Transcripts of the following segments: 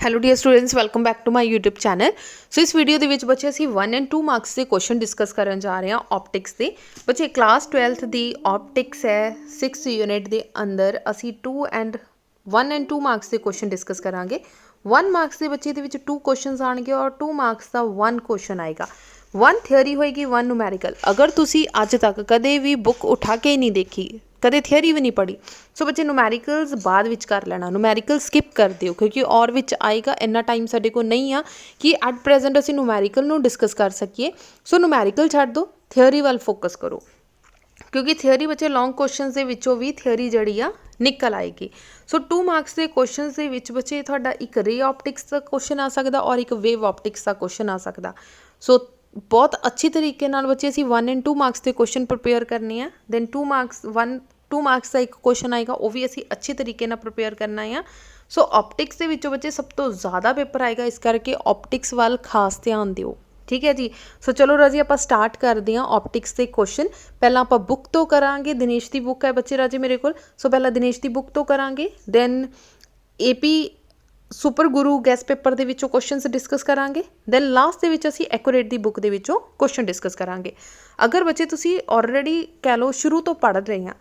Hello dear students, welcome back to my YouTube channel. So इस video ਦੇ ਵਿੱਚ ਬੱਚੇ ਅਸੀਂ 1 ਐਂਡ 2 ਮਾਰਕਸ ਦੇ ਕੁਐਸਚਨ ਡਿਸਕਸ ਕਰਨ ਜਾ ਰਹੇ ਹਾਂ ਆਪਟਿਕਸ ਦੇ। ਬੱਚੇ ਕਲਾਸ 12th ਦੀ ਆਪਟਿਕਸ ਹੈ 6 ਯੂਨਿਟ ਦੇ ਅੰਦਰ ਅਸੀਂ 1 ਐਂਡ 2 ਮਾਰਕਸ ਦੇ ਕੁਐਸਚਨ ਡਿਸਕਸ ਕਰਾਂਗੇ। 1 ਮਾਰਕਸ ਦੇ ਬੱਚੇ ਦੇ ਵਿੱਚ 2 ਕੁਐਸਚਨਸ ਆਣਗੇ ਔਰ 2 ਮਾਰਕਸ ਦਾ 1 ਕੁਐਸਚਨ ਆਏਗਾ। 1 ਥਿਓਰੀ ਹੋਏਗੀ 1 ਨੂਮੈਰੀਕਲ। ਅਗਰ ਤੁਸੀਂ ਅੱਜ ਤੱਕ ਕਦੇ ਵੀ ਬੁੱਕ ਉਠਾ ਕੇ ਹੀ ਨਹੀਂ ਦੇਖੀ, कदे थियरी भी नहीं पढ़ी, सो बच्चे नुमैरिकल्स बाद विच कर लेना, नुमैरिकल स्किप कर दिओ क्योंकि और विच आएगा। इन्ना टाइम साडे कोल नहीं आ कि एट प्रेजेंट असीं नुमैरिकल नूं डिस्कस कर सकीए। सो नुमैरिकल छड्ड दो, थियरी वाल फोकस करो क्योंकि थियरी बच्चे लॉन्ग क्वेश्चनस दे विचों भी थियरी जिहड़ी आ निकल आएगी। सो 2 मार्क्स के क्वेश्चनस दे विच बच्चे तुहाडा एक रे ऑप्टिक्स का क्वेश्चन आ सकदा और एक वेव ऑप्टिक्स का क्वेश्चन आ सकदा। सो बहुत अच्छी तरीके नाल बच्चे असीं 1 एंड 2 मार्क्स के क्वेश्चन प्रिपेयर करने हैं। दैन 2 मार्क्स का एक क्वेश्चन आएगा, वो भी असीं अच्छी तरीके नाल प्रिपेयर करना है। सो ऑप्टिक्स दे विचों बच्चे सब तो ज़्यादा पेपर आएगा, इस करके ऑप्टिक्स वाल खास ध्यान दिओ, ठीक है जी। सो चलो राजी आप स्टार्ट करते हैं ऑप्टिक्स के क्वेश्चन। पहला आप बुक तो करांगे, दिनेश की बुक है बच्चे राजे मेरे को। सो पहला दिनेश की बुक तो करांगे, दैन AP सुपर गुरु गैस पेपर के विचों क्वेश्चनस डिस्कस करांगे। दैन लास्ट के विच असीं एक्यूरेट की बुक के विचों क्वेश्चन डिस्कस करांगे। अगर बच्चे तुसीं ऑलरेडी कह लो शुरू तो पढ़ रहे हैं,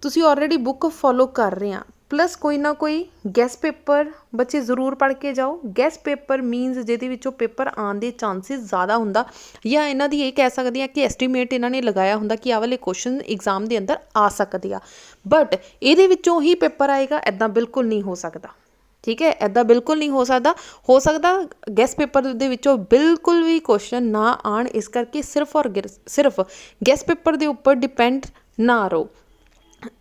तुसीं ऑलरेडी बुक फॉलो कर रहे हैं, प्लस कोई ना कोई गैस पेपर बच्चे जरूर पढ़ के जाओ। गैस पेपर मीनस जिहदे विचों पेपर आने के चांसिस ज़्यादा हुंदा, या इन्हां दी ये कह सकते हैं कि एस्टीमेट इन्हां ने लगाया हुंदा कि आह वाले क्वेश्चन एग्जाम के अंदर आ सकते हैं, बट इहदे विचों ही पेपर आएगा ऐदां बिल्कुल नहीं हो सकता, ठीक है। ऐदा बिल्कुल नहीं हो सकता गैस पेपर दे विचों बिल्कुल भी क्वेश्चन ना आन, इस करके सिर्फ और सिर्फ गैस पेपर के उपर डिपेंड ना रहो।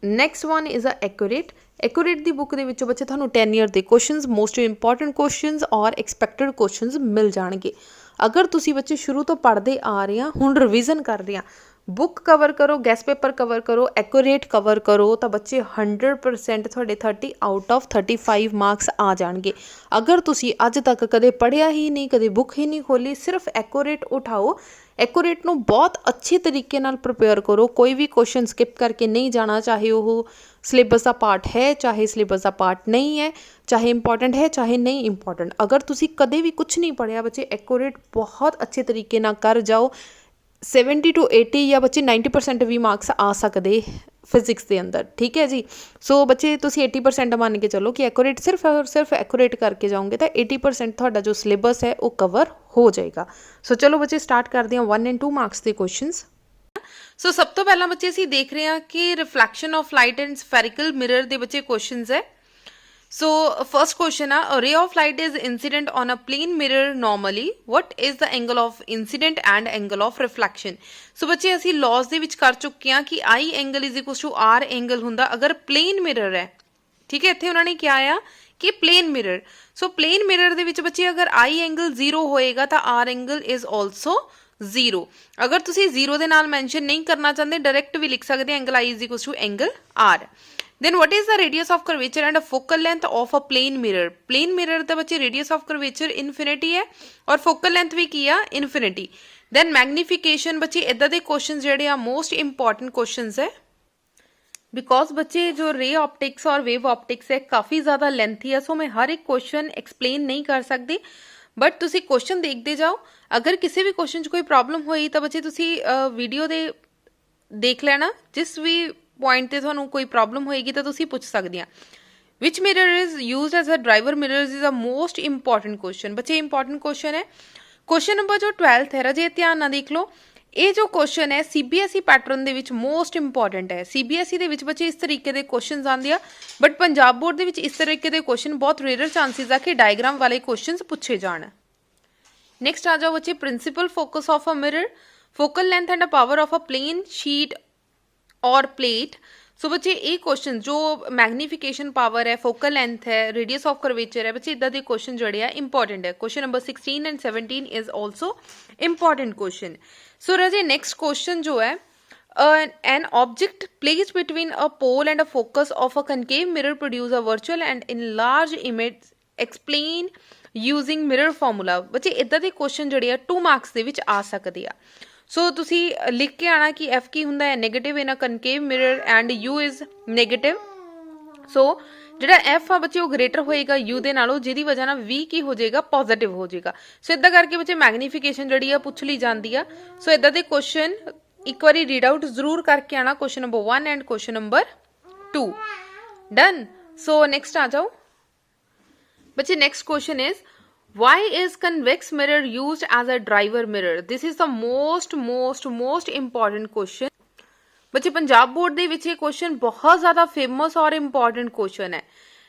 Next one is a accurate the book दे विचों बच्चे तुहानूं 10 ईयर के क्वेश्चनस, मोस्ट इंपॉर्टेंट क्वेश्चनस और एक्सपैक्टेड क्वेश्चनस मिल जाएंगे। अगर तुसी बच्चे शुरू तो पढ़ते आ रहे हैं, हुण रिविजन कर रहे हैं, बुक कवर करो, गैस पेपर कवर करो, एक्यूरेट कवर करो, तो बच्चे 100% थोड़े 30 आउट ऑफ 35 मार्क्स आ जाएंगे। अगर तुसी अज तक कदे पढ़िया ही नहीं, कदे बुक ही नहीं खोली, सिर्फ एक्यूरेट उठाओ, एक्यूरेट नूं बहुत अच्छे तरीके नाल प्रिपेयर करो। कोई भी क्वेश्चन स्किप करके नहीं जाना, चाहे वो सिलेबस का पार्ट है, चाहे सिलेबस का पार्ट नहीं है, चाहे इंपॉर्टेंट है, चाहे नहीं इंपॉर्टेंट। अगर तुसी कदे भी कुछ नहीं पढ़िया, बच्चे एक्यूरेट बहुत अच्छे तरीके नाल कर जाओ। 70 to 80 या बच्चे 90% भी मार्क्स आ सकते फिजिक्स के अंदर, ठीक है जी। सो बच्चे तुसी 80% मान के चलो कि एक्यूरेट सिर्फ और सिर्फ एक्यूरेट करके जाओगे तो 80% थोड़ा जो सिलेबस है वो कवर हो जाएगा। सो चलो बच्चे स्टार्ट करते हैं 1 एंड 2 मार्क्स के क्वेश्चनस। सो सब तो पहला बच्चे असीं देख रहे हैं कि reflection of light and spherical mirror के बच्चे क्वेश्चनस है। So first question a ray of light is incident on a plane mirror normally. What is the angle of incident and angle of reflection? So बच्चे असी laws दे विच कर चुके हैं कि I angle is equals to R angle हुंदा अगर plane mirror है, ठीक है। इत्थे उन्होंने क्या आया कि plane mirror. So plane mirror दे विच बच्चे अगर I एंगल 0 होएगा तो R एंगल इज ऑल्सो 0। अगर तुसी 0 दे नाल मैंशन नहीं करना चाहते, डायरैक्ट भी लिख सकते angle I is equal to angle R। Then what is the radius of curvature and a focal length of a plane mirror? Plane mirror ਦਾ बच्चे radius of curvature infinity है और focal length भी की है infinity। Then magnification बच्चे इदा दे question जेडे आ मोस्ट इंपॉर्टेंट क्वेश्चंस है, बिकॉज बच्चे जो रे ऑप्टिक्स और वेव ऑप्टिक्स है काफ़ी ज़्यादा लेंथी है। सो मैं हर एक क्वेश्चन एक्सप्लेन नहीं कर सकती, बट तुसी क्वेश्चन देखते जाओ। अगर किसी भी क्वेश्चन च कोई प्रॉब्लम होई तो बच्चे तुसी वीडियो दे देख लेना, जिस भी पॉइंट ते तुहानूं कोई प्रॉब्लम होएगी तो तुसी पूछ सकते हैं। Which mirror is used as a driver mirror is a most important question. बच्चे इंपॉर्टेंट क्वेश्चन है। क्वेश्चन नंबर जो 12th है राजे ध्यान ना देख लो, ये जो क्वेश्चन है CBSE pattern they which most important है। CBSE दे विच बच्चे इस तरीके के क्वेश्चन आते हैं, बट पंजाब बोर्ड दे विच इस तरीके के क्वेश्चन बहुत रेयर चांसिस है कि डायग्राम वाले क्वेश्चन पूछे जान। नेक्स्ट आ जाओ बच्चे principal focus of a mirror, focal length and a power of a plane sheet और प्लेट। सो बच्चे ये क्वेश्चन जो मैग्नीफिकेशन पावर है, फोकल लेंथ है, रेडियस ऑफ कर्वेचर है, बच्चे इदा दे क्वेश्चन जोड़े है इंपॉर्टेंट है। Question number 16 and 17 is also important question. So राजे नेक्स्ट क्वेश्चन जो है an object placed between a pole and a focus of a concave mirror produce a virtual and enlarge image, explain using mirror formula. बच्चे इदा दे question जोड़े 2 marks दे विच आ सकते हैं। सो तुसी लिख के आना कि F की हुंदा है negative in a concave mirror and U is negative. So ਜਿਹੜਾ ਐਫ ਆ ਬੱਚੇ ਉਹ ਗ੍ਰੇਟਰ ਹੋਏਗਾ ਯੂ ਦੇ ਨਾਲੋਂ, ਜਿਹਦੀ ਵਜ੍ਹਾ ਨਾਲ ਵੀ ਕੀ ਹੋ ਜਾਏਗਾ, ਪੋਜ਼ਿਟਿਵ ਹੋ ਜਾਏਗਾ। ਸੋ ਇਦਾਂ ਕਰਕੇ ਬੱਚੇ ਮੈਗਨੀਫਿਕੇਸ਼ਨ ਜਿਹੜੀ ਆ ਪੁੱਛ ਲਈ ਜਾਂਦੀ ਆ। ਸੋ ਇਦਾਂ ਦੇ ਕੁਐਸਚਨ ਇੱਕ ਵਾਰੀ ਰੀਡ ਆਊਟ ਜ਼ਰੂਰ ਕਰਕੇ ਆਣਾ, question number 1 and question number 2। Done. So next ਆ ਜਾਓ ਬੱਚੇ। Next question is why is convex mirror used as a driver mirror? This is the most important question। ਬੱਚੇ ਪੰਜਾਬ ਬੋਰਡ ਦੇ ਵਿੱਚ ਇਹ ਕੁਐਸਚਨ ਬਹੁਤ ਜ਼ਿਆਦਾ ਫੇਮਸ ਔਰ ਇੰਪੋਰਟੈਂਟ ਕੁਐਸਚਨ ਹੈ।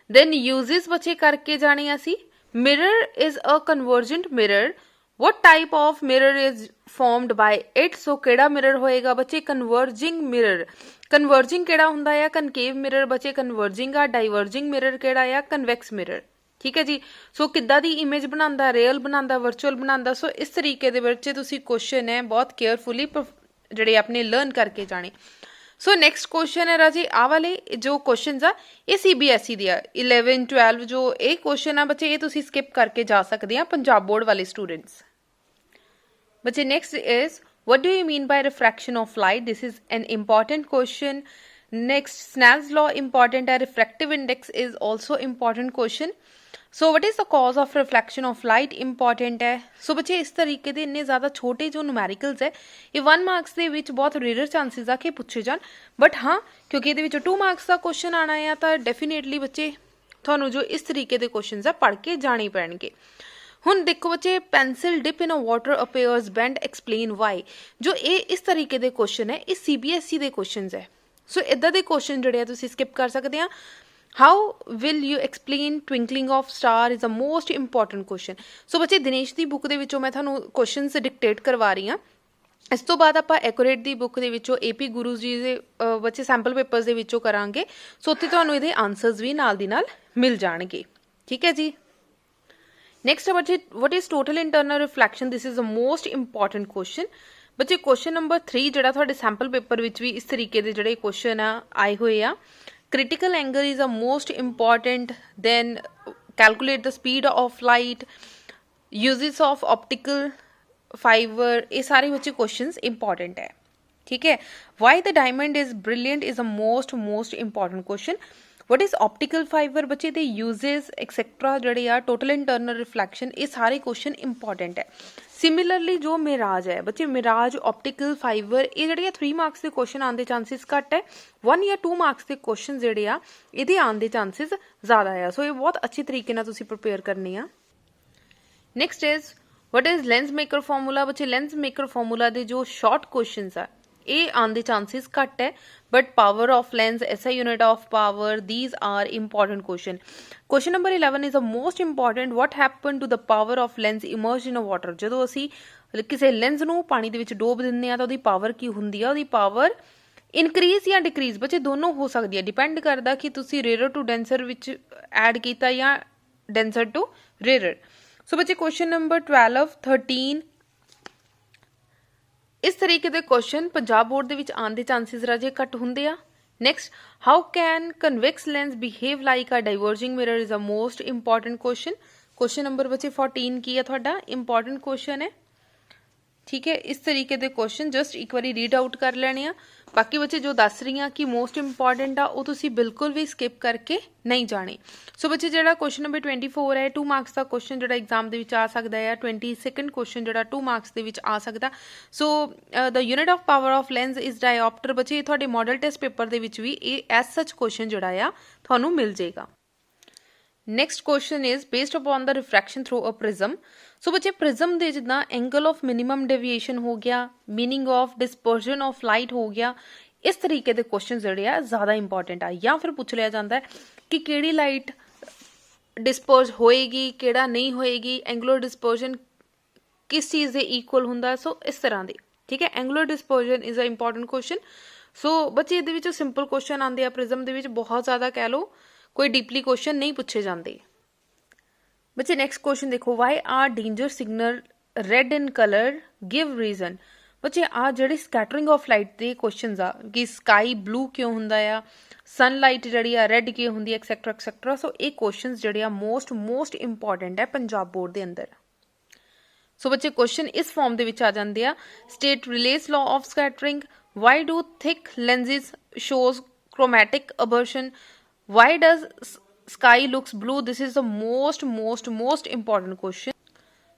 ਦੈਨ ਯੂਜ਼ਸ ਬੱਚੇ ਕਰਕੇ ਜਾਣੇ ਅਸੀਂ। Mirror is a convergent mirror. what type of mirror is formed by it? So ਕਿਹੜਾ ਮਿਰਰ ਹੋਏਗਾ ਬੱਚੇ? ਕਨਵਰਜਿੰਗ ਮਿਰਰ। ਕਨਵਰਜਿੰਗ ਕਿਹੜਾ ਹੁੰਦਾ ਆ? ਕਨਕੇਵ ਮਿਰਰ ਬੱਚੇ ਕਨਵਰਜਿੰਗ ਆ। ਡਾਈਵਰਜਿੰਗ ਮਿਰਰ ਕਿਹੜਾ ਆ? Convex mirror. ਠੀਕ ਹੈ ਜੀ। ਸੋ ਕਿੱਦਾਂ ਦੀ ਇਮੇਜ ਬਣਾਉਂਦਾ? ਰੀਅਲ ਬਣਾਉਂਦਾ, ਵਰਚੁਅਲ ਬਣਾਉਂਦਾ। ਸੋ ਇਸ ਤਰੀਕੇ ਦੇ ਵਿੱਚ ਤੁਸੀਂ ਕੁਐਸਚਨ ਹੈ ਬਹੁਤ ਕੇਅਰਫੁਲੀ ਜਿਹੜੇ ਆਪਣੇ ਲਰਨ ਕਰਕੇ ਜਾਣੇ। ਸੋ ਨੈਕਸਟ ਕੁਐਸਚਨ ਹੈ ਰਾਜੀ, ਆਹ ਵਾਲੇ ਜੋ ਕੁਐਸਚਨਸ ਆ ਇਹ CBSE ਦੇ ਆ। 11 12 ਜੋ ਇਹ ਕੁਐਸਚਨ ਆ ਬੱਚੇ, ਇਹ ਤੁਸੀਂ ਸਕਿਪ ਕਰਕੇ ਜਾ ਸਕਦੇ ਆ ਪੰਜਾਬ ਬੋਰਡ ਵਾਲੇ ਸਟੂਡੈਂਟਸ। ਬੱਚੇ next is what do you mean by refraction of light? This is an important question. Next, Snell's law important है, refractive index is also important question. So what is the cause of reflection of light? important है। so बच्चे इस तरीके ਦੇ ਇੰਨੇ ਜ਼ਿਆਦਾ ਛੋਟੇ ਜੋ numericals ਹੈ ਇਹ 1 ਮਾਰਕਸ ਦੇ ਵਿੱਚ ਬਹੁਤ ਰੇਅਰ ਚਾਂਸਸ ਆ ਕਿ ਪੁੱਛੇ ਜਾਣ, ਬਟ ਹਾਂ ਕਿਉਂਕਿ ਇਹਦੇ ਵਿੱਚ 2 ਮਾਰਕਸ ਦਾ ਕੁਐਸਚਨ ਆਣਾ ਹੈ ਤਾਂ ਡੈਫੀਨੇਟਲੀ ਬੱਚੇ ਤੁਹਾਨੂੰ ਜੋ ਇਸ ਤਰੀਕੇ ਦੇ ਕੁਐਸਚਨਸ ਆ ਪੜ੍ਹ ਕੇ ਜਾਣੇ ਪੈਣਗੇ। ਹੁਣ ਦੇਖੋ ਬੱਚੇ, pencil dip in a water appears bend, explain why. ਜੋ ਇਹ ਇਸ ਤਰੀਕੇ ਦੇ ਕੁਐਸਚਨ ਹੈ ਇਹ CBSE ਦੇ ਕੁਐਸਚਨਸ ਹੈ। ਸੋ ਇਦਾਂ ਦੇ ਕੁਐਸਚਨ ਜਿਹੜੇ ਆ ਤੁਸੀਂ ਸਕਿਪ ਕਰ ਸਕਦੇ ਆ। How will you explain twinkling of star is a most important question। ਸੋ ਬੱਚੇ ਦਿਨੇਸ਼ ਦੀ ਬੁੱਕ ਦੇ ਵਿੱਚੋਂ ਮੈਂ ਤੁਹਾਨੂੰ ਕੁਐਸਚਨਸ ਡਿਕਟੇਟ ਕਰਵਾ ਰਹੀ ਹਾਂ। ਇਸ ਤੋਂ ਬਾਅਦ ਆਪਾਂ ਐਕੂਰੇਟ ਦੀ ਬੁੱਕ ਦੇ ਵਿੱਚੋਂ AP ਗੁਰੂ ਜੀ ਦੇ ਬੱਚੇ ਸੈਂਪਲ ਪੇਪਰਸ ਦੇ ਵਿੱਚੋਂ ਕਰਾਂਗੇ। ਸੋ ਉੱਥੇ ਤੁਹਾਨੂੰ ਇਹਦੇ ਆਨਸਰਸ ਵੀ ਨਾਲ ਦੀ ਨਾਲ ਮਿਲ ਜਾਣਗੇ। ਠੀਕ ਹੈ ਜੀ। ਨੈਕਸਟ ਬੱਚੇ, what is total internal reflection? this is the most important question। ਬੱਚੇ ਕੁਐਸਚਨ ਨੰਬਰ 3 ਜਿਹੜਾ ਤੁਹਾਡੇ ਸੈਂਪਲ ਪੇਪਰ ਵਿੱਚ ਵੀ ਇਸ ਤਰੀਕੇ ਦੇ ਜਿਹੜੇ ਕੁਐਸਚਨ ਆ ਆਏ ਹੋਏ ਆ। critical angle is a most important, then calculate the speed of light, uses of optical fiber, ये सारे बच्चे questions important है। ठीक है। why the diamond is brilliant is a most important question। what is optical fiber ਬੱਚੇ ਦੇ uses etc ਜਿਹੜੇ ਆ, total internal reflection, ਇਹ ਸਾਰੇ question important ਹੈ। ਸਿਮਿਲਰਲੀ ਜੋ ਮਿਰਾਜ ਹੈ ਬੱਚੇ, ਮਿਰਾਜ, ਆਪਟੀਕਲ ਫਾਈਬਰ, ਇਹ ਜਿਹੜੀਆਂ 3 ਮਾਰਕਸ ਦੇ ਕੁਐਸਚਨ ਆਉਣ ਦੇ ਚਾਂਸਿਸ ਘੱਟ ਹੈ। 1 ਜਾਂ 2 ਮਾਰਕਸ ਦੇ ਕੁਐਸਚਨ ਜਿਹੜੇ ਆ ਇਹਦੇ ਆਉਣ ਦੇ ਚਾਂਸਿਸ ਜ਼ਿਆਦਾ ਆ। ਸੋ ਇਹ ਬਹੁਤ ਅੱਛੀ ਤਰੀਕੇ ਨਾਲ ਤੁਸੀਂ ਪ੍ਰਿਪੇਅਰ ਕਰਨੀ ਆ। Next is what is lens maker formula? ਬੱਚੇ ਲੈਂਸ ਮੇਕਰ ਫਾਰਮੂਲਾ ਦੇ ਜੋ ਸ਼ਾਰਟ ਕੁਐਸਚਨਸ ਆ ਇਹ ਆਉਣ ਦੇ ਚਾਂਸਿਸ ਘੱਟ ਹੈ, but power of lens, SI unit of power, these are important question। question number 11 is the most important। what happened to the power of lens immersed in a water? ਜਦੋਂ ਅਸੀਂ ਕਿਸੇ lens ਨੂੰ ਪਾਣੀ ਦੇ ਵਿੱਚ ਡੋਬ ਦਿੰਦੇ ਆ ਤਾਂ ਉਹਦੀ ਪਾਵਰ ਕੀ ਹੁੰਦੀ ਆ? ਉਹਦੀ ਪਾਵਰ ਇਨਕਰੀਜ਼ ਜਾਂ ਡਿਕਰੀਜ਼ ਬੱਚੇ ਦੋਨੋਂ ਹੋ ਸਕਦੀ ਹੈ, ਡਿਪੈਂਡ ਕਰਦਾ ਕਿ ਤੁਸੀਂ ਰੇਅਰ ਟੂ ਡੈਂਸਰ ਵਿੱਚ ਐਡ ਕੀਤਾ ਜਾਂ ਡੈਂਸਰ ਟੂ ਰੇਅਰ। ਸੋ ਬੱਚੇ ਕੁਐਸਚਨ ਨੰਬਰ 12 13 ਇਸ ਤਰੀਕੇ ਦੇ ਕੁਐਸਚਨ ਪੰਜਾਬ ਬੋਰਡ ਦੇ ਵਿੱਚ ਆਉਣ ਦੇ ਚਾਂਸਿਸ ਰਾਜੇ ਘੱਟ ਹੁੰਦੇ ਆ। Next, how can convex lens behave like a diverging mirror is a most important question. Question number ਬੱਚੇ 14 ਕੀ ਹੈ ਤੁਹਾਡਾ? ਇੰਪੋਰਟੈਂਟ ਕੁਐਸਚਨ ਹੈ। ਠੀਕ ਹੈ। ਇਸ ਤਰੀਕੇ ਦੇ ਕੁਐਸਚਨ ਜਸਟ ਇੱਕ ਵਾਰੀ ਰੀਡ ਆਊਟ ਕਰ ਲੈਣੇ ਆ। ਬਾਕੀ ਬੱਚੇ ਜੋ ਦੱਸ ਰਹੀ ਆ ਕਿ ਮੋਸਟ ਇੰਪੋਰਟੈਂਟ ਆ ਉਹ ਤੁਸੀਂ ਬਿਲਕੁਲ ਵੀ ਸਕਿਪ ਕਰਕੇ ਨਹੀਂ ਜਾਣੇ। ਸੋ ਬੱਚੇ ਜਿਹੜਾ ਕੁਐਸਚਨ ਨੰਬਰ 24 ਹੈ 2 ਮਾਰਕਸ ਦਾ ਕੁਐਸਚਨ ਜਿਹੜਾ ਐਗਜ਼ਾਮ ਦੇ ਵਿੱਚ ਆ ਸਕਦਾ ਹੈ। 22nd ਕੁਐਸਚਨ ਜਿਹੜਾ 2 ਮਾਰਕਸ ਦੇ ਵਿੱਚ ਆ ਸਕਦਾ। So the unit of power of lens is dioptre. ਬੱਚੇ ਤੁਹਾਡੇ ਮਾਡਲ ਟੈਸਟ ਪੇਪਰ ਦੇ ਵਿੱਚ ਵੀ ਇਹ ਐਸ ਸੱਚ ਕੁਐਸਚਨ ਜਿਹੜਾ ਆ ਤੁਹਾਨੂੰ ਮਿਲ ਜਾਏਗਾ। Next question is based upon the refraction through a prism. So ਬੱਚੇ ਪ੍ਰਿਜ਼ਮ ਦੇ ਜਿੱਦਾਂ ਐਂਗਲ ਆਫ ਮਿਨੀਮਮ ਡੇਵੀਏਸ਼ਨ ਹੋ ਗਿਆ, ਮੀਨਿੰਗ ਆਫ ਡਿਸਪਰਜਨ ਆਫ ਲਾਈਟ ਹੋ ਗਿਆ, ਇਸ ਤਰੀਕੇ ਦੇ ਕੁਐਸਚਨ ਜਿਹੜੇ ਆ ਜ਼ਿਆਦਾ ਇੰਪੋਰਟੈਂਟ ਆ। ਜਾਂ ਫਿਰ ਪੁੱਛ ਲਿਆ ਜਾਂਦਾ ਹੈ ਕਿ ਕਿਹੜੀ ਲਾਈਟ ਡਿਸਪਰਜ ਹੋਏਗੀ, ਕਿਹੜਾ ਨਹੀਂ ਹੋਏਗੀ, ਐਂਗੂਲਰ ਡਿਸਪਰਜਨ ਕਿਸ ਚੀਜ਼ ਦੇ ਇਕੁਅਲ ਹੁੰਦਾ। ਸੋ ਇਸ ਤਰ੍ਹਾਂ ਦੇ। ਠੀਕ ਹੈ। Angular ਡਿਸਪਰਜਨ is a important question. ਸੋ ਬੱਚੇ ਇਹਦੇ ਵਿੱਚ ਸਿੰਪਲ ਕੁਐਸਚਨ ਆਉਂਦੇ ਆ ਪ੍ਰਿਜ਼ਮ ਦੇ ਵਿੱਚ, ਬਹੁਤ ਜ਼ਿਆਦਾ ਕਹਿ ਲਓ ਕੋਈ ਡੀਪਲੀ ਕੁਐਸਚਨ ਨਹੀਂ ਪੁੱਛੇ ਜਾਂਦੇ। ਬੱਚੇ ਨੈਕਸਟ ਕੁਐਸਚਨ ਦੇਖੋ, why are danger signal red in colour, give reason. ਬੱਚੇ ਆ ਜਿਹੜੇ ਸਕੈਟਰਿੰਗ ਆਫ ਲਾਈਟ ਦੇ ਕੁਐਸਚਨਸ ਆ ਕਿ ਸਕਾਈ ਬਲੂ ਕਿਉਂ ਹੁੰਦਾ ਆ, ਸਨਲਾਈਟ ਜਿਹੜੀ ਆ ਰੈਡ ਕਿਉਂ ਹੁੰਦੀ ਹੈ, ਐਕਸੈਕਟਰਾ ਐਕਸੈਕਟਰਾ। ਸੋ ਇਹ ਕੁਐਸਚਨਸ ਜਿਹੜੇ ਆ ਮੋਸਟ ਇੰਪੋਰਟੈਂਟ ਹੈ ਪੰਜਾਬ ਬੋਰਡ ਦੇ ਅੰਦਰ। ਸੋ ਬੱਚੇ ਕੁਐਸਚਨ ਇਸ ਫਾਰਮ ਦੇ ਵਿੱਚ ਆ ਜਾਂਦੇ ਆ। State Rayleigh's law of scattering, why do thick lenses shows chromatic aberration, why does sky looks blue. This is the most important question.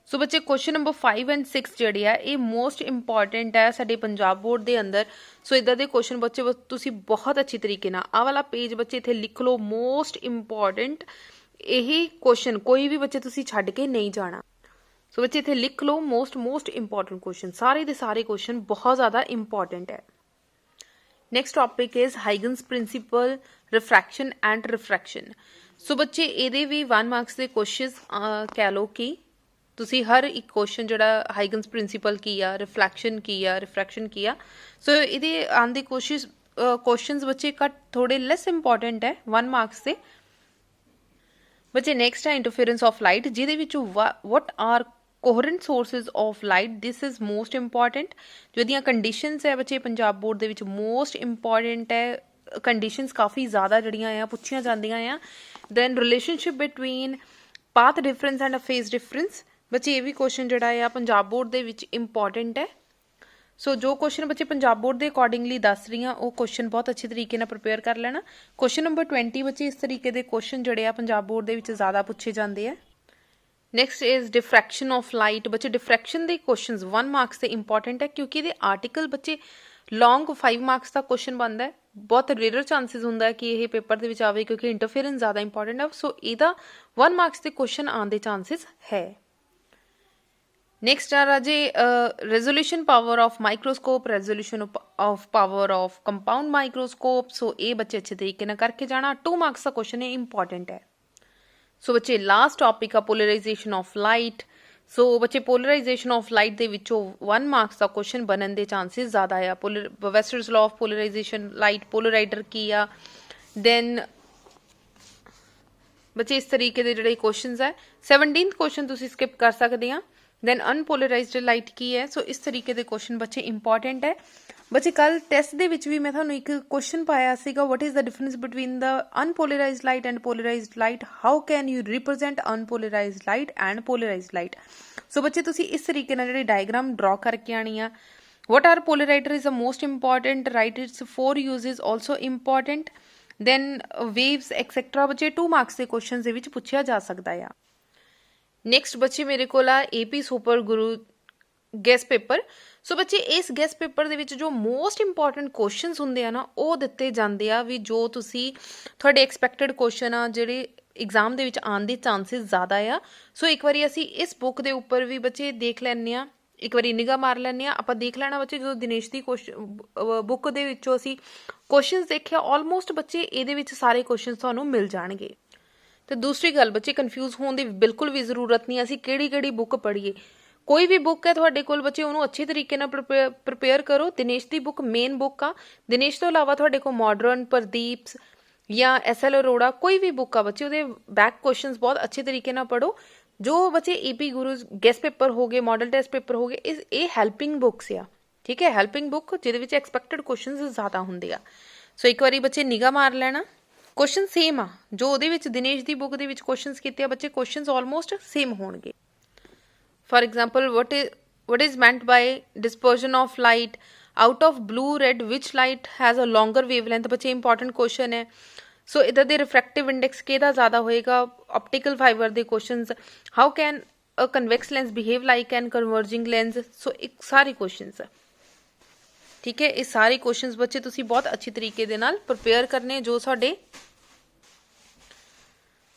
ਸੋ ਬੱਚੇ ਕੁਐਸਚਨ ਨੰਬਰ 5 ਐਂਡ 6 ਜਿਹੜੇ ਆ ਇਹ ਮੋਸਟ ਇੰਪੋਰਟੈਂਟ ਹੈ ਸਾਡੇ ਪੰਜਾਬ ਬੋਰਡ ਦੇ ਅੰਦਰ। ਸੋ ਇਦਾਂ ਦੇ ਕੁਐਸਚਨ ਬੱਚੇ ਤੁਸੀਂ ਬਹੁਤ ਅੱਛੀ ਤਰੀਕੇ ਨਾਲ ਆਹ ਵਾਲਾ ਪੇਜ ਬੱਚੇ ਇੱਥੇ ਲਿਖ ਲਓ, ਮੋਸਟ ਇੰਪੋਰਟੈਂਟ। ਇਹੀ ਕੁਐਸਚਨ ਕੋਈ ਵੀ ਬੱਚੇ ਤੁਸੀਂ ਛੱਡ ਕੇ ਨਹੀਂ ਜਾਣਾ। ਸੋ ਬੱਚੇ ਇੱਥੇ ਲਿਖ ਲਓ ਮੋਸਟ ਇੰਪੋਰਟੈਂਟ ਕੁਐਸਚਨ, ਸਾਰੇ ਦੇ ਸਾਰੇ ਕੁਐਸਚਨ ਬਹੁਤ ਜ਼ਿਆਦਾ ਇੰਪੋਰਟੈਂਟ ਹੈ। Next topic is Huygens principle, refraction and refraction. So ਬੱਚੇ ਇਹਦੇ ਵੀ 1 ਮਾਰਕਸ ਦੇ ਕੁਐਸਚਨਸ ਕਹਿ ਲਓ ਕਿ ਤੁਸੀਂ ਹਰ ਇੱਕ ਕੁਐਸਚਨ ਜਿਹੜਾ ਹਾਈਗਨਸ ਪ੍ਰਿੰਸੀਪਲ ਕੀ ਆ, ਰਿਫਲੈਕਸ਼ਨ ਕੀ ਆ, ਰਿਫਰੈਕਸ਼ਨ ਕੀ ਆ, ਸੋ ਇਹਦੇ ਆਉਣ ਦੀ ਕੋਸ਼ਿਸ਼ ਕੁਐਸਚਨਸ ਬੱਚੇ ਘੱਟ ਥੋੜੇ ਲੈਸ ਇੰਪੋਰਟੈਂਟ ਹੈ 1 ਮਾਰਕਸ ਦੇ। ਬੱਚੇ ਨੈਕਸਟ ਹੈ ਇੰਟਰਫੇਰੈਂਸ ਆਫ ਲਾਈਟ, ਜਿਹਦੇ ਵਿੱਚ what are coherent sources of light. This is most important. ਜੋ ਇਹਦੀਆਂ ਕੰਡੀਸ਼ਨਸ ਹੈ ਬੱਚੇ ਪੰਜਾਬ ਬੋਰਡ ਦੇ ਵਿੱਚ ਮੋਸਟ ਇੰਪੋਰਟੈਂਟ ਹੈ। ਕੰਡੀਸ਼ਨਸ ਕਾਫੀ ਜ਼ਿਆਦਾ ਜਿਹੜੀਆਂ ਆ ਪੁੱਛੀਆਂ ਜਾਂਦੀਆਂ ਆ। Then relationship between path difference and a phase difference. ਬੱਚੇ ਇਹ ਵੀ ਕੁਐਸਚਨ ਜਿਹੜਾ ਆ ਪੰਜਾਬ ਬੋਰਡ ਦੇ ਵਿੱਚ ਇੰਪੋਰਟੈਂਟ ਹੈ। ਸੋ ਜੋ ਕੁਐਸਚਨ ਬੱਚੇ ਪੰਜਾਬ ਬੋਰਡ ਦੇ ਅਕੋਰਡਿੰਗਲੀ ਦੱਸ ਰਹੀ ਹਾਂ ਉਹ ਕੁਐਸਚਨ ਬਹੁਤ ਅੱਛੇ ਤਰੀਕੇ ਨਾਲ ਪ੍ਰਿਪੇਅਰ ਕਰ ਲੈਣਾ। ਕੁਐਸਚਨ ਨੰਬਰ 20 ਬੱਚੇ ਇਸ ਤਰੀਕੇ ਦੇ ਕੁਐਸਚਨ ਜਿਹੜੇ ਆ ਪੰਜਾਬ ਬੋਰਡ ਦੇ ਵਿੱਚ ਜ਼ਿਆਦਾ ਪੁੱਛੇ ਜਾਂਦੇ ਆ। Next is diffraction of light. ਬੱਚੇ ਡਿਫਰੈਕਸ਼ਨ ਦੇ ਕੁਐਸਚਨਸ 1 ਮਾਰਕਸ ਦੇ ਇੰਪੋਰਟੈਂਟ ਹੈ ਕਿਉਂਕਿ ਇਹਦੇ ਆਰਟੀਕਲ ਬੱਚੇ ਲੌਂਗ 5 ਮਾਰਕਸ ਦਾ ਕੁਐਸਚਨ ਬਣਦਾ ਹੈ। ਬਹੁਤ ਰੇਅਰ ਚਾਂਸਿਸ ਹੁੰਦਾ ਹੈ ਕਿ ਇਹ ਪੇਪਰ ਦੇ ਵਿੱਚ ਆਵੇ ਕਿਉਂਕਿ ਇੰਟਰਫੇਰੈਂਸ ਜ਼ਿਆਦਾ ਇੰਪੋਰਟੈਂਟ ਹੈ। ਸੋ ਇਹਦਾ 1 ਮਾਰਕਸ ਦੇ ਕੁਐਸਚਨ ਆਉਣ ਦੇ ਚਾਂਸਿਸ ਹੈ। ਨੈਕਸਟ ਆ ਰਾਜੇ resolution power of microscope, resolution of power of compound microscope. So ਇਹ ਬੱਚੇ ਅੱਛੇ ਤਰੀਕੇ ਨਾਲ ਕਰਕੇ ਜਾਣਾ। 2 ਮਾਰਕਸ ਦਾ ਕੁਐਸਚਨ ਇਹ ਇੰਪੋਰਟੈਂਟ ਹੈ। ਸੋ ਬੱਚੇ ਲਾਸਟ ਟॉपिक ਆ ਪੋਲਰਾਈਜੇਸ਼ਨ ਆਫ ਲਾਈਟ। ਸੋ ਬੱਚੇ ਪੋਲਰਾਈਜੇਸ਼ਨ ਆਫ ਲਾਈਟ ਦੇ ਵਿੱਚੋਂ 1 ਮਾਰਕਸ ਦਾ ਕੁਐਸਚਨ ਬਣਨ ਦੇ ਚਾਂਸਿਸ ਜ਼ਿਆਦਾ ਆ। ਵੈਸਟਰਸ ਲਾਅ ਆਫ ਪੋਲਰਾਈਜੇਸ਼ਨ ਲਾਈਟ, ਪੋਲਰਾਈਡਰ ਕੀ ਆ। ਦੈਨ ਬੱਚੇ ਇਸ ਤਰੀਕੇ ਦੇ ਜਿਹੜੇ ਕੁਐਸਚਨਸ ਹੈ 17th ਕੁਐਸਚਨ ਤੁਸੀਂ ਸਕਿਪ ਕਰ ਸਕਦੇ ਆ। ਦੈਨ ਅਨਪੋਲਰਾਈਜ਼ਡ ਲਾਈਟ ਕੀ ਹੈ। ਸੋ ਇਸ ਤਰੀਕੇ ਦੇ ਕੁਐਸਚਨ ਬੱਚੇ ਇੰਪੋਰਟੈਂਟ ਹੈ। ਬੱਚੇ ਕੱਲ ਟੈਸਟ ਦੇ ਵਿੱਚ ਵੀ ਮੈਂ ਤੁਹਾਨੂੰ ਇੱਕ ਕੁਐਸਚਨ ਪਾਇਆ ਸੀਗਾ, what is the difference between the unpolarised light and polarised light, how can you represent unpolarised light and polarised light. So ਬੱਚੇ ਤੁਸੀਂ ਇਸ ਤਰੀਕੇ ਨਾਲ ਜਿਹੜੀ ਡਾਇਗਰਾਮ ਡਰਾ ਕਰਕੇ ਆਣੀ ਆ। What are polariser is the most important, right its 4 uses also important. Then waves etcetera ਬੱਚੇ 2 ਮਾਰਕਸ ਦੇ ਕੁਐਸਚਨ ਦੇ ਵਿੱਚ ਪੁੱਛਿਆ ਜਾ ਸਕਦਾ ਆ। ਨੈਕਸਟ ਬੱਚੇ ਮੇਰੇ ਕੋਲ ਆ AP ਸੁਪਰ ਗੁਰੂ ਗੈਸ ਪੇਪਰ। ਸੋ ਬੱਚੇ ਇਸ ਗੈਸ ਪੇਪਰ ਦੇ ਵਿੱਚ ਜੋ ਮੋਸਟ ਇੰਪੋਰਟੈਂਟ ਕੁਐਸਚਨਸ ਹੁੰਦੇ ਆ ਨਾ ਉਹ ਦਿੱਤੇ ਜਾਂਦੇ ਆ ਵੀ ਜੋ ਤੁਸੀਂ ਤੁਹਾਡੇ ਐਕਸਪੈਕਟਡ ਕੁਐਸਚਨ ਆ ਜਿਹੜੇ ਐਗਜ਼ਾਮ ਦੇ ਵਿੱਚ ਆਉਣ ਦੇ ਚਾਂਸਿਸ ਜ਼ਿਆਦਾ ਆ। ਸੋ ਇੱਕ ਵਾਰੀ ਅਸੀਂ ਇਸ ਬੁੱਕ ਦੇ ਉੱਪਰ ਵੀ ਬੱਚੇ ਦੇਖ ਲੈਂਦੇ ਆ, ਇੱਕ ਵਾਰੀ ਨਿਗਾਹ ਮਾਰ ਲੈਂਦੇ ਆ। ਆਪਾਂ ਦੇਖ ਲੈਣਾ ਬੱਚੇ ਜਦੋਂ ਦਿਨੇਸ਼ ਦੀ ਬੁੱਕ ਦੇ ਵਿੱਚੋਂ ਅਸੀਂ ਕੁਐਸਚਨਸ ਦੇਖਿਆ ਆਲਮੋਸਟ ਬੱਚੇ ਇਹਦੇ ਵਿੱਚ ਸਾਰੇ ਕੁਐਸਚਨਸ ਤੁਹਾਨੂੰ ਮਿਲ ਜਾਣਗੇ। ਤੇ ਦੂਸਰੀ ਗੱਲ ਬੱਚੇ ਕਨਫਿਊਜ਼ ਹੋਣ ਦੀ ਬਿਲਕੁਲ ਵੀ ਜ਼ਰੂਰਤ ਨਹੀਂ। ਅਸੀਂ ਕਿਹੜੀ ਬੁੱਕ ਪੜ੍ਹੀਏ, ਕੋਈ ਵੀ ਬੁੱਕ ਹੈ ਤੁਹਾਡੇ ਕੋਲ ਬੱਚੇ ਉਹਨੂੰ ਅੱਛੇ ਤਰੀਕੇ ਨਾਲ ਪ੍ਰਿਪੇਅਰ ਕਰੋ। ਦਿਨੇਸ਼ ਦੀ ਬੁੱਕ ਮੇਨ ਬੁੱਕ ਆ। ਦਿਨੇਸ਼ ਤੋਂ ਇਲਾਵਾ ਤੁਹਾਡੇ ਕੋਲ ਮਾਡਰਨ, ਪ੍ਰਦੀਪਸ ਜਾਂ SL ਅਰੋੜਾ ਕੋਈ ਵੀ ਬੁੱਕ ਆ ਬੱਚੇ ਉਹਦੇ ਬੈਕ ਕੁਐਸਚਨਸ ਬਹੁਤ ਅੱਛੇ ਤਰੀਕੇ ਨਾਲ ਪੜ੍ਹੋ। ਜੋ ਬੱਚੇ AP ਗੁਰੂ ਗੈਸ ਪੇਪਰ ਹੋ ਗਏ, ਮਾਡਲ ਟੈਸਟ ਪੇਪਰ ਹੋ ਗਏ, ਇਹ ਹੈਲਪਿੰਗ ਬੁੱਕਸ ਆ। ਠੀਕ ਹੈ, ਹੈਲਪਿੰਗ ਬੁੱਕ ਜਿਹਦੇ ਵਿੱਚ ਐਕਸਪੈਕਟਡ ਕੁਐਸਚਨਸ ਜ਼ਿਆਦਾ ਹੁੰਦੇ ਆ। ਸੋ ਇੱਕ ਵਾਰੀ ਬੱਚੇ ਨਿਗਾਹ ਮਾਰ ਲੈਣਾ। ਕੁਐਸਚਨ ਸੇਮ ਆ ਜੋ ਉਹਦੇ ਵਿੱਚ ਦਿਨੇਸ਼ ਦੀ ਬੁੱਕ ਦੇ ਵਿੱਚ ਕੁਐਸਚਨਸ ਕੀਤੇ ਆ ਬੱਚੇ, ਕੁਐਸਚਨਸ ਆਲਮੋਸਟ ਸੇਮ ਹੋਣਗੇ। For example what is meant by dispersion of light out of blue red, which light has a longer wavelength। ਬੱਚੇ ਇੰਪੋਰਟੈਂਟ ਕੁਐਸਚਨ ਹੈ। ਸੋ ਇਦਾਂ ਦੇ ਰਿਫਰੈਕਟਿਵ ਇੰਡੈਕਸ ਕਿਹਦਾ ਜ਼ਿਆਦਾ ਹੋਏਗਾ, ਆਪਟੀਕਲ ਫਾਈਬਰ ਦੇ questions, how can a convex lens behave like an converging lens. So ਇੱਕ ਸਾਰੇ ਕੁਐਸਚਨਸ ਠੀਕ ਹੈ। ਇਹ ਸਾਰੇ ਕੁਐਸਚਨਸ ਬੱਚੇ ਤੁਸੀਂ ਬਹੁਤ ਅੱਛੀ ਤਰੀਕੇ ਦੇ ਨਾਲ ਪ੍ਰਿਪੇਅਰ ਕਰਨੇ ਜੋ ਸਾਡੇ।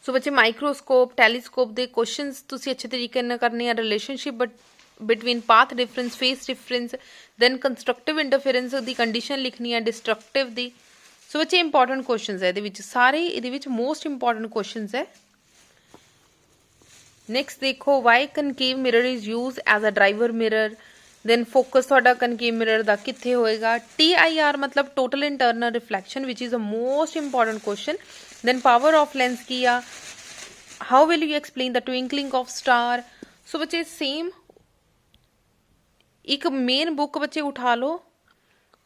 ਸੋ ਬੱਚੇ ਮਾਈਕਰੋਸਕੋਪ, ਟੈਲੀਸਕੋਪ ਦੇ ਕੁਐਸਚਨਸ ਤੁਸੀਂ ਅੱਛੇ ਤਰੀਕੇ ਨਾਲ ਕਰਨੇ ਆ। Relationship between path difference, phase difference, then constructive interference ਦੀ ਕੰਡੀਸ਼ਨ ਲਿਖਣੀ ਹੈ, ਡਿਸਟਰਕਟਿਵ ਦੀ। ਸੋ ਬੱਚੇ ਇੰਪੋਰਟੈਂਟ ਕੁਐਸਚਨਸ ਹੈ ਇਹਦੇ ਵਿੱਚ, ਸਾਰੇ ਇਹਦੇ ਵਿੱਚ ਮੋਸਟ ਇੰਪੋਰਟੈਂਟ ਕੁਐਸਚਨਸ ਹੈ। ਨੈਕਸਟ ਦੇਖੋ, why concave mirror is use as a driver mirror. Then focus ਤੁਹਾਡਾ ਕਨਕੇਵ ਮਿਰਰ ਦਾ ਕਿੱਥੇ ਹੋਏਗਾ। TIR ਮਤਲਬ total internal reflection which is a most important question. Then power of lens ਕੀ ਆ, how will you explain the twinkling of star. So ਬੱਚੇ same ਇੱਕ main book ਬੱਚੇ ਉਠਾ ਲਓ,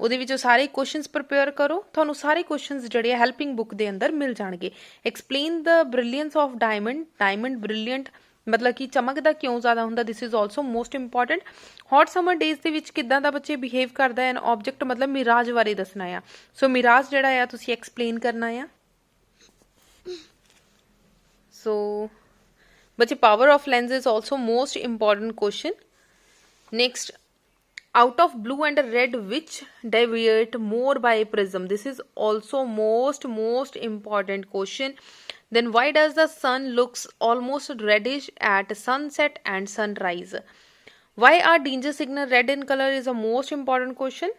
ਉਹਦੇ ਵਿੱਚੋਂ ਸਾਰੇ ਕੁਐਸਚਨਸ ਪ੍ਰਿਪੇਅਰ ਕਰੋ, ਤੁਹਾਨੂੰ ਸਾਰੇ ਕੁਐਸਚਨਸ ਜਿਹੜੇ ਆ ਹੈਲਪਿੰਗ ਬੁੱਕ ਦੇ ਅੰਦਰ ਮਿਲ ਜਾਣਗੇ। Explain the brilliance of diamond, diamond brilliant ਮਤਲਬ ਕਿ ਚਮਕਦਾ ਕਿਉਂ ਜ਼ਿਆਦਾ ਹੁੰਦਾ, this is also most important. Hot summer days ਦੇ ਵਿੱਚ ਕਿੱਦਾਂ ਦਾ ਬੱਚੇ ਬਿਹੇਵ ਕਰਦਾ ਹੈ ਆਬਜੈਕਟ, ਮਤਲਬ ਮਿਰਾਜ ਬਾਰੇ ਦੱਸਣਾ ਆ। ਸੋ ਮਿਰਾਜ ਜਿਹੜਾ ਆ ਤੁਸੀਂ ਐਕਸਪਲੇਨ ਕਰਨਾ ਆ। सो बच्चे power of lens is also most important question. Next, out of blue and red which deviate more by prism? This is also most important question. Then why does the sun looks almost reddish at sunset and sunrise? Why are danger signal red in color is a most important question.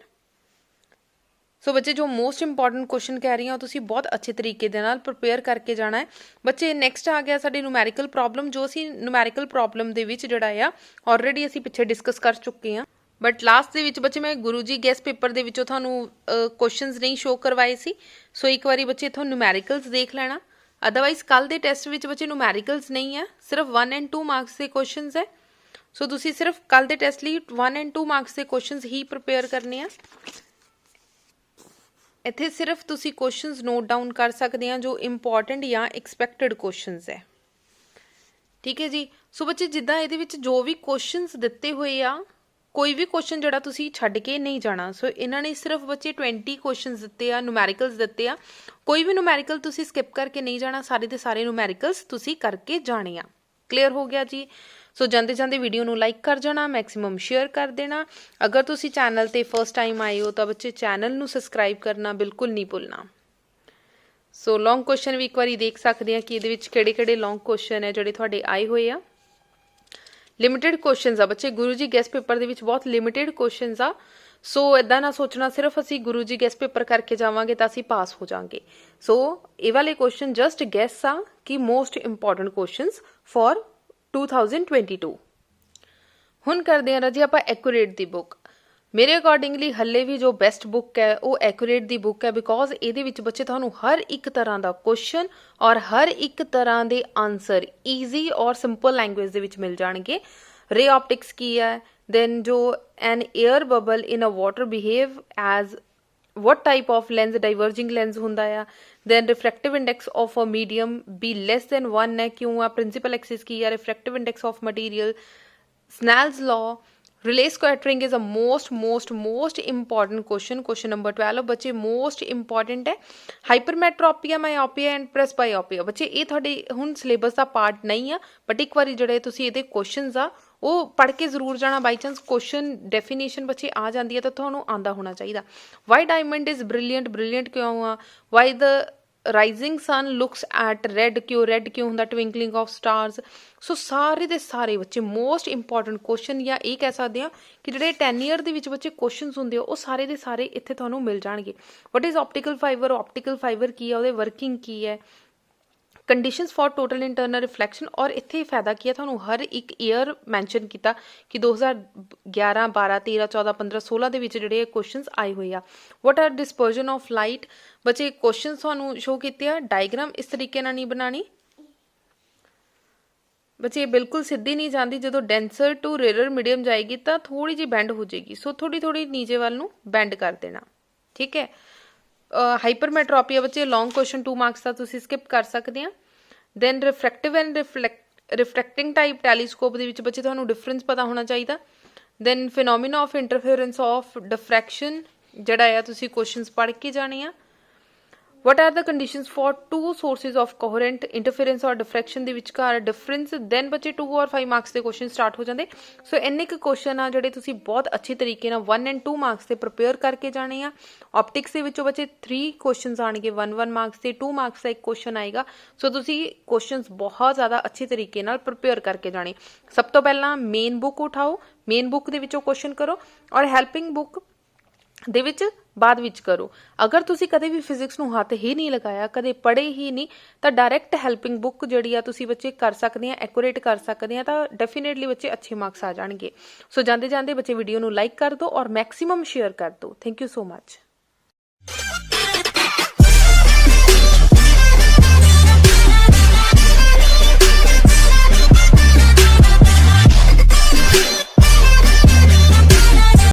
ਸੋ ਬੱਚੇ ਜੋ most important question ਕਹਿ ਰਹੀ ਹਾਂ ਤੁਸੀਂ ਬਹੁਤ ਅੱਛੇ ਤਰੀਕੇ ਦੇ ਨਾਲ ਪ੍ਰਿਪੇਅਰ ਕਰਕੇ ਜਾਣਾ ਹੈ ਬੱਚੇ. ਨੈਕਸਟ ਆ ਗਿਆ ਸਾਡੀ ਨੂਮੈਰੀਕਲ ਪ੍ਰੋਬਲਮ, ਜੋ ਅਸੀਂ ਨੂਮੈਰੀਕਲ ਪ੍ਰੋਬਲਮ ਦੇ ਵਿੱਚ ਜਿਹੜਾ ਆ ਆਲਰੇਡੀ ਅਸੀਂ ਪਿੱਛੇ ਡਿਸਕਸ ਕਰ ਚੁੱਕੇ ਹਾਂ. ਬਟ ਲਾਸਟ ਦੇ ਵਿੱਚ ਬੱਚੇ ਮੈਂ ਗੁਰੂ ਜੀ ਗੈਸ ਪੇਪਰ ਦੇ ਵਿੱਚੋਂ ਤੁਹਾਨੂੰ ਕੁਐਸਚਨਸ ਨਹੀਂ ਸ਼ੋ ਕਰਵਾਏ ਸੀ. ਸੋ ਇੱਕ ਵਾਰੀ ਬੱਚੇ ਇੱਥੋਂ ਨੂਮੈਰੀਕਲਸ ਦੇਖ ਲੈਣਾ. ਅਦਰਵਾਈਜ਼ ਕੱਲ ਦੇ ਟੈਸਟ ਵਿੱਚ ਬੱਚੇ ਨੂਮੈਰੀਕਲਸ ਨਹੀਂ ਹੈ, ਸਿਰਫ 1 ਐਂਡ 2 ਮਾਰਕਸ ਦੇ ਕੁਐਸਚਨਸ ਹੈ. ਸੋ ਤੁਸੀਂ ਸਿਰਫ ਕੱਲ ਦੇ ਟੈਸਟ ਲਈ 1 ਐਂਡ 2 ਮਾਰਕਸ ਦੇ ਕੁਐਸਚਨਸ ਹੀ ਪ੍ਰਿਪੇਅਰ ਕਰਨੇ ਆ. ਇੱਥੇ ਸਿਰਫ ਤੁਸੀਂ ਕੁਐਸਚਨਸ ਨੋਟ ਡਾਊਨ ਕਰ ਸਕਦੇ ਆ ਜੋ ਇੰਪੋਰਟੈਂਟ ਜਾਂ ਐਕਸਪੈਕਟਡ ਕੁਐਸਚਨਸ ਹੈ. ਠੀਕ ਹੈ ਜੀ. ਸੋ ਬੱਚੇ ਜਿੱਦਾਂ ਇਹਦੇ ਵਿੱਚ ਜੋ ਵੀ ਕੁਐਸਚਨਸ ਦਿੱਤੇ ਹੋਏ ਆ, ਕੋਈ ਵੀ ਕੁਐਸਚਨ ਜਿਹੜਾ ਤੁਸੀਂ ਛੱਡ ਕੇ ਨਹੀਂ ਜਾਣਾ. ਸੋ ਇਹਨਾਂ ਨੇ ਸਿਰਫ ਬੱਚੇ 20 ਕੁਐਸਚਨਸ ਦਿੱਤੇ ਆ, ਨੂਮੈਰੀਕਲਸ ਦਿੱਤੇ ਆ. ਕੋਈ ਵੀ ਨੂਮੈਰੀਕਲ ਤੁਸੀਂ ਸਕਿਪ ਕਰਕੇ ਨਹੀਂ ਜਾਣਾ, ਸਾਰੇ ਦੇ ਸਾਰੇ ਨੂਮੈਰੀਕਲਸ ਤੁਸੀਂ ਕਰਕੇ ਜਾਣੇ ਆ. ਕਲੀਅਰ ਹੋ ਗਿਆ ਜੀ. ਸੋ ਜਾਂਦੇ ਜਾਂਦੇ ਵੀਡੀਓ ਨੂੰ ਲਾਈਕ ਕਰ ਜਾਣਾ, ਮੈਕਸਿਮਮ ਸ਼ੇਅਰ ਕਰ ਦੇਣਾ. ਅਗਰ ਤੁਸੀਂ ਚੈਨਲ ਤੇ ਫਸਟ ਟਾਈਮ ਆਏ ਹੋ ਤਾਂ ਬੱਚੇ ਚੈਨਲ ਨੂੰ ਸਬਸਕ੍ਰਾਈਬ ਕਰਨਾ ਬਿਲਕੁਲ ਨਹੀਂ ਭੁੱਲਣਾ. ਸੋ ਲੌਂਗ ਕੁਐਸਚਨ ਵੀ ਇੱਕ ਵਾਰੀ ਦੇਖ ਸਕਦੇ ਆ ਕਿ ਇਹਦੇ ਵਿੱਚ ਕਿਹੜੇ ਲੌਂਗ ਕੁਐਸਚਨ ਹੈ ਜਿਹੜੇ ਤੁਹਾਡੇ ਆਏ ਹੋਏ ਆ. ਲਿਮਿਟਿਡ ਕੁਐਸਚਨਸ ਆ ਬੱਚੇ, ਗੁਰੂ ਜੀ ਗੈਸ ਪੇਪਰ ਦੇ ਵਿੱਚ ਬਹੁਤ ਲਿਮਿਟਿਡ ਕੁਐਸਚਨਸ ਆ. ਸੋ ਇਦਾਂ ਨਾ ਸੋਚਣਾ ਸਿਰਫ ਅਸੀਂ ਗੁਰੂ ਜੀ ਗੈਸ ਪੇਪਰ ਕਰਕੇ ਜਾਵਾਂਗੇ ਤਾਂ ਅਸੀਂ ਪਾਸ ਹੋ ਜਾਵਾਂਗੇ. ਸੋ ਇਹ ਵਾਲੇ ਕੁਐਸਚਨ ਜਸਟ ਗੈਸ ਆ ਕਿ ਮੋਸਟ ਇੰਪੋਰਟੈਂਟ ਕੁਐਸਚਨਸ ਫॉर 2022. ਹੁਣ ਕਰਦੇ ਹਾਂ ਰਾਜੀ ਆਪਾਂ ਐਕੂਰੇਟ ਦੀ ਬੁੱਕ. ਮੇਰੇ ਅਕੋਰਡਿੰਗਲੀ ਹੱਲੇ ਵੀ ਜੋ ਬੈਸਟ ਬੁੱਕ ਹੈ ਉਹ ਐਕੂਰੇਟ ਦੀ ਬੁੱਕ ਹੈ, ਬਿਕੋਜ਼ ਇਹਦੇ ਵਿੱਚ ਬੱਚੇ ਤੁਹਾਨੂੰ ਹਰ ਇੱਕ ਤਰ੍ਹਾਂ ਦਾ ਕੁਐਸਚਨ ਔਰ ਹਰ ਇੱਕ ਤਰ੍ਹਾਂ ਦੇ ਆਨਸਰ ਈਜ਼ੀ ਔਰ ਸਿੰਪਲ ਲੈਂਗੁਏਜ ਦੇ ਵਿੱਚ ਮਿਲ ਜਾਣਗੇ. ਰੇ ਆਪਟਿਕਸ ਕੀ ਹੈ, ਦੈਨ ਜੋ an air bubble in a water behave as what type of lens diverging lens ਹੁੰਦਾ ਆ, then refractive index of a medium be less than 1 ਹੈ ਕਿਉਂ ਆ, principal axis ਕੀ ਆ, refractive index of material, Snell's law, relay scattering is a most important question number 12 ਬੱਚੇ most important ਹੈ. ਹਾਈਪਰਮੈਟ੍ਰੋਪੀਆ, ਮਾਇਓਪੀਆ and ਪ੍ਰੈਸਬਾਇਓਪੀਆ ਬੱਚੇ ਇਹ ਤੁਹਾਡੇ ਹੁਣ ਸਿਲੇਬਸ ਦਾ ਪਾਰਟ ਨਹੀਂ ਆ, ਬਟ ਇੱਕ ਵਾਰੀ ਜਿਹੜੇ ਤੁਸੀਂ ਇਹਦੇ ਕੁਐਸਚਨਸ ਆ ਉਹ ਪੜ੍ਹ ਕੇ ਜ਼ਰੂਰ ਜਾਣਾ. ਬਾਈ ਚਾਂਸ ਕੁਐਸਚਨ ਡੈਫੀਨੇਸ਼ਨ ਬੱਚੇ ਆ ਜਾਂਦੀ ਹੈ ਤਾਂ ਤੁਹਾਨੂੰ ਆਉਂਦਾ ਹੋਣਾ ਚਾਹੀਦਾ. ਵਾਈ ਡਾਇਮੰਡ ਇਜ਼ ਬ੍ਰਿਲੀਅੰਟ ਕਿਉਂ ਆ, why the rising sun looks at red ਕਿਉਂ ਹੁੰਦਾ, ਟਵਿੰਕਲਿੰਗ ਆਫ ਸਟਾਰਸ. ਸੋ ਸਾਰੇ ਦੇ ਸਾਰੇ ਬੱਚੇ ਮੋਸਟ ਇੰਪੋਰਟੈਂਟ ਕੁਐਸਚਨ, ਜਾਂ ਇਹ ਕਹਿ ਸਕਦੇ ਆ ਕਿ ਜਿਹੜੇ 10 ਈਅਰ ਦੇ ਵਿੱਚ ਬੱਚੇ ਕੁਐਸਚਨਸ ਹੁੰਦੇ ਆ ਉਹ ਸਾਰੇ ਦੇ ਸਾਰੇ ਇੱਥੇ ਤੁਹਾਨੂੰ ਮਿਲ ਜਾਣਗੇ. ਵਟ ਇਜ਼ ਆਪਟੀਕਲ ਫਾਈਬਰ ਕੀ ਆ, ਉਹਦੇ ਵਰਕਿੰਗ ਕੀ ਹੈ, conditions for total internal reflection, ਔਰ ਇੱਥੇ ਫਾਇਦਾ ਕੀ ਹੈ ਤੁਹਾਨੂੰ ਹਰ ਇੱਕ ਈਅਰ ਮੈਂਸ਼ਨ ਕੀਤਾ ਕਿ 2011 12 13 14 15 16 ਦੇ ਵਿੱਚ ਜਿਹੜੇ ਕੁਐਸਚਨਸ ਆਏ ਹੋਏ ਆ. ਵਟ ਆਰ ਡਿਸਪਰਜਨ ਆਫ ਲਾਈਟ ਬੱਚੇ ਕੁਐਸਚਨਸ ਤੁਹਾਨੂੰ ਸ਼ੋ ਕੀਤੇ ਆ. ਡਾਇਗਰਾਮ ਇਸ ਤਰੀਕੇ ਨਾਲ ਨਹੀਂ ਬਣਾਣੀ ਬੱਚੇ, ਬਿਲਕੁਲ ਸਿੱਧੀ ਨਹੀਂ ਜਾਂਦੀ. ਜਦੋਂ ਡੈਂਸਰ ਟੂ ਰੇਅਰ ਮੀਡੀਅਮ ਜਾਏਗੀ ਤਾਂ ਥੋੜੀ ਜਿਹੀ ਬੈਂਡ ਹੋ ਜਾਏਗੀ. ਸੋ ਥੋੜੀ ਨੀਚੇ ਵੱਲ ਨੂੰ ਬੈਂਡ ਕਰ ਦੇਣਾ. ਠੀਕ ਹੈ. ਹਾਈਪਰਮੈਟ੍ਰੋਪੀਆ ਬੱਚੇ ਲੌਂਗ ਕੁਐਸਚਨ 2 ਮਾਰਕਸ ਦਾ ਤੁਸੀਂ ਸਕਿਪ ਕਰ ਸਕਦੇ ਆ. Then refractive and refracting type telescope ਦੇ ਵਿੱਚ ਬੱਚੇ ਤੁਹਾਨੂੰ ਡਿਫਰੈਂਸ ਪਤਾ ਹੋਣਾ ਚਾਹੀਦਾ. Then phenomena of interference of diffraction ਜਿਹੜਾ ਆ ਤੁਸੀਂ ਕੁਐਸਚਨਸ ਪੜ੍ਹ ਕੇ ਜਾਣੇ ਆ. What are the conditions for two sources of coherent interference or diffraction ਦੇ ਵਿਚਕਾਰ ਡਿਫਰੈਂਸ. ਦੈਨ ਬੱਚੇ 2 ਔਰ 5 ਮਾਰਕਸ ਦੇ ਕੁਐਸਚਨ ਸਟਾਰਟ ਹੋ ਜਾਂਦੇ. ਸੋ ਇੰਨੇ ਕੁ ਕੁਐਸਚਨ ਆ ਜਿਹੜੇ ਤੁਸੀਂ ਬਹੁਤ ਅੱਛੇ ਤਰੀਕੇ ਨਾਲ 1 ਐਂਡ 2 ਮਾਰਕਸ ਤੇ ਪ੍ਰਿਪੇਅਰ ਕਰਕੇ ਜਾਣੇ ਆ. ਆਪਟਿਕਸ ਦੇ ਵਿੱਚੋਂ ਬੱਚੇ 3 ਕੁਐਸਚਨਸ ਆਣਗੇ, 1 ਮਾਰਕਸ ਤੇ 2 ਮਾਰਕਸ ਦਾ ਇੱਕ ਕੁਐਸਚਨ ਆਏਗਾ. ਸੋ ਤੁਸੀਂ ਕੁਐਸਚਨਸ ਬਹੁਤ ਜ਼ਿਆਦਾ ਅੱਛੇ ਤਰੀਕੇ ਨਾਲ ਪ੍ਰਿਪੇਅਰ ਕਰਕੇ ਜਾਣੇ. ਸਭ ਤੋਂ ਪਹਿਲਾਂ ਮੇਨ ਬੁੱਕ ਉਠਾਓ, ਮੇਨ ਬੁੱਕ ਦੇ ਵਿੱਚੋਂ ਕੁਐਸਚਨ ਕਰੋ, ਔਰ ਹੈਲਪਿੰਗ ਬੁੱਕ ਦੇ ਵਿੱਚ ਬਾਅਦ ਵਿੱਚ ਕਰੋ. ਅਗਰ ਤੁਸੀਂ ਕਦੇ ਵੀ ਫਿਜ਼ਿਕਸ ਨੂੰ ਹੱਥ ਹੀ ਨਹੀਂ ਲਗਾਇਆ, ਕਦੇ ਪੜ੍ਹੇ ਹੀ ਨਹੀਂ, ਤਾਂ ਡਾਇਰੈਕਟ ਹੈਲਪਿੰਗ ਬੁੱਕ ਜਿਹੜੀ ਆ ਤੁਸੀਂ ਬੱਚੇ ਕਰ ਸਕਦੇ ਆ, ਐਕੂਰੇਟ ਕਰ ਸਕਦੇ ਆ, ਤਾਂ ਡੈਫੀਨੇਟਲੀ ਬੱਚੇ ਅੱਛੇ ਮਾਰਕਸ ਆ ਜਾਣਗੇ. ਸੋ ਜਾਂਦੇ ਬੱਚੇ ਵੀਡੀਓ ਨੂੰ ਲਾਈਕ ਕਰ ਦਿਓ ਔਰ ਮੈਕਸਿਮਮ ਸ਼ੇਅਰ ਕਰ ਦਿਓ. Thank you so much.